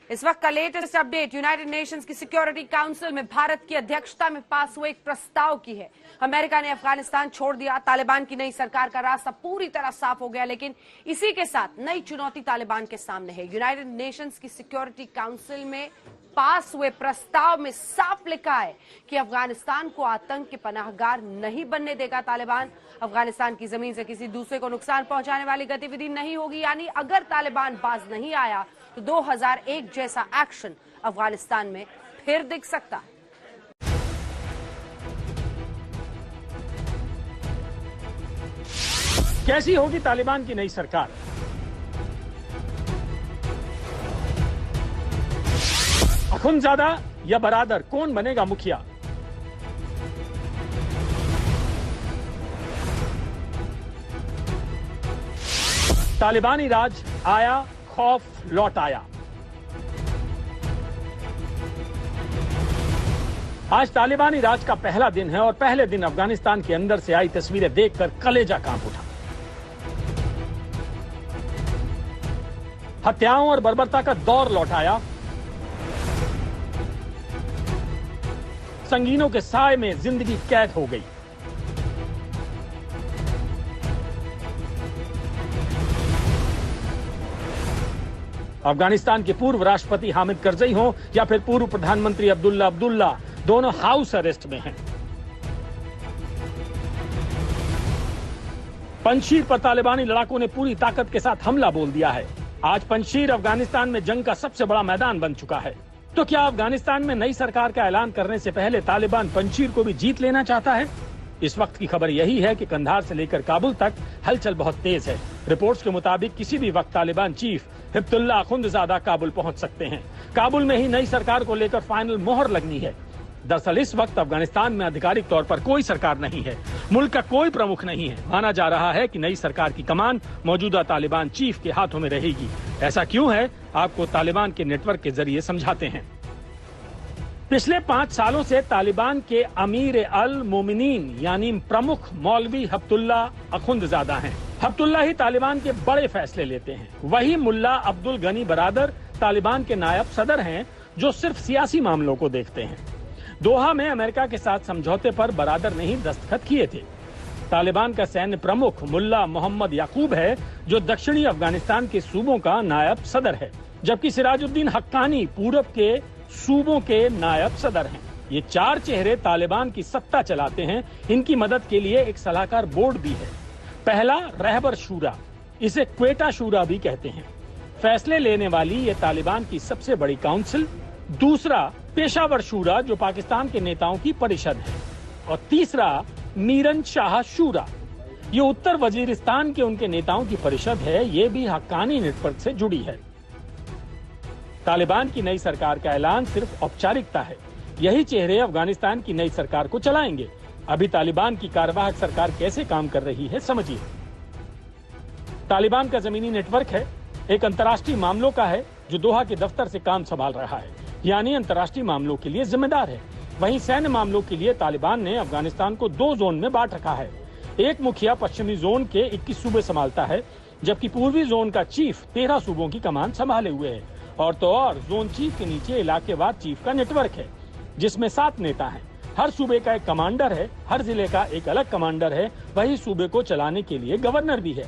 इस वक्त का लेटेस्ट अपडेट यूनाइटेड नेशंस की सिक्योरिटी काउंसिल में भारत की अध्यक्षता में पास हुए एक प्रस्ताव की है। अमेरिका ने अफगानिस्तान छोड़ दिया, तालिबान की नई सरकार का रास्ता पूरी तरह साफ हो गया, लेकिन इसी के साथ नई चुनौती तालिबान के सामने है। यूनाइटेड नेशंस की सिक्योरिटी काउंसिल में पास हुए प्रस्ताव में साफ लिखा है कि अफगानिस्तान को आतंक के पनाहगार नहीं बनने देगा तालिबान। अफगानिस्तान की जमीन से किसी दूसरे को नुकसान पहुंचाने वाली गतिविधि नहीं होगी, यानी अगर तालिबान बाज नहीं आया तो 2001 जैसा एक्शन अफगानिस्तान में फिर दिख सकता है। कैसी होगी तालिबान की नई सरकार? अखुंदजादा या बरादर, कौन बनेगा मुखिया? तालिबानी राज आया, खौफ लौट आया। आज तालिबानी राज का पहला दिन है और पहले दिन अफगानिस्तान के अंदर से आई तस्वीरें देखकर कलेजा कांप उठा। हत्याओं और बर्बरता का दौर लौट आया। संगीनों के साए में जिंदगी कैद हो गई। अफगानिस्तान के पूर्व राष्ट्रपति हामिद करजई हो या फिर पूर्व प्रधानमंत्री अब्दुल्ला, दोनों हाउस अरेस्ट में हैं। पंजशीर पर तालिबानी लड़ाकों ने पूरी ताकत के साथ हमला बोल दिया है। आज पंजशीर अफगानिस्तान में जंग का सबसे बड़ा मैदान बन चुका है। तो क्या अफगानिस्तान में नई सरकार का ऐलान करने से पहले तालिबान पंजशीर को भी जीत लेना चाहता है? इस वक्त की खबर यही है कि कंधार से लेकर काबुल तक हलचल बहुत तेज है। रिपोर्ट्स के मुताबिक किसी भी वक्त तालिबान चीफ हिब्तुल्लाह अखुंदजादा काबुल पहुंच सकते हैं। काबुल में ही नई सरकार को लेकर फाइनल मोहर लगनी है। दरअसल इस वक्त अफगानिस्तान में आधिकारिक तौर पर कोई सरकार नहीं है, मुल्क का कोई प्रमुख नहीं है। माना जा रहा है कि नई सरकार की कमान मौजूदा तालिबान चीफ के हाथों में रहेगी। ऐसा क्यों है, आपको तालिबान के नेटवर्क के जरिए समझाते हैं। पिछले 5 सालों से तालिबान के अमीर अल मोमिनीन यानी प्रमुख मौलवी हिब्तुल्लाह अखुंदजादा हैं। हिब्तुल्लाह ही तालिबान के बड़े फैसले लेते हैं। वही मुल्ला अब्दुल गनी बरादर तालिबान के नायब सदर हैं, जो सिर्फ सियासी मामलों को देखते हैं। दोहा में अमेरिका के साथ समझौते पर बरादर ने ही दस्तखत किए थे। तालिबान का सैन्य प्रमुख मुल्ला मोहम्मद याकूब है, जो दक्षिणी अफगानिस्तान के सूबों का नायब सदर है, जबकि सिराजुद्दीन हक्कानी पूरब के सूबों के नायब सदर हैं। ये 4 चेहरे तालिबान की सत्ता चलाते हैं। इनकी मदद के लिए एक सलाहकार बोर्ड भी है। पहला रहबर शूरा, इसे क्वेटा शूरा भी कहते हैं, फैसले लेने वाली ये तालिबान की सबसे बड़ी काउंसिल। दूसरा पेशावर शूरा, जो पाकिस्तान के नेताओं की परिषद है। और तीसरा मीरन शाह शूरा, ये उत्तर वजीरिस्तान के उनके नेताओं की परिषद है। ये भी हक्कानी नेटवर्क से जुड़ी है। तालिबान की नई सरकार का ऐलान सिर्फ औपचारिकता है। यही चेहरे अफगानिस्तान की नई सरकार को चलाएंगे। अभी तालिबान की कार्यवाहक सरकार कैसे काम कर रही है, समझिए। तालिबान का जमीनी नेटवर्क है, एक अंतर्राष्ट्रीय मामलों का है, जो दोहा के दफ्तर से काम संभाल रहा है, यानी अंतर्राष्ट्रीय मामलों के लिए जिम्मेदार है। वहीं सैन्य मामलों के लिए तालिबान ने अफगानिस्तान को 2 जोन में बांट रखा है। एक मुखिया पश्चिमी जोन के 21 सूबे संभालता है, जबकि पूर्वी जोन का चीफ 13 सूबों की कमान संभाले हुए है। और तो और जोन चीफ के नीचे इलाकेवार चीफ का नेटवर्क है, जिसमें 7 नेता हैं। हर सूबे का एक कमांडर है, हर जिले का एक अलग कमांडर है। वही सूबे को चलाने के लिए गवर्नर भी है।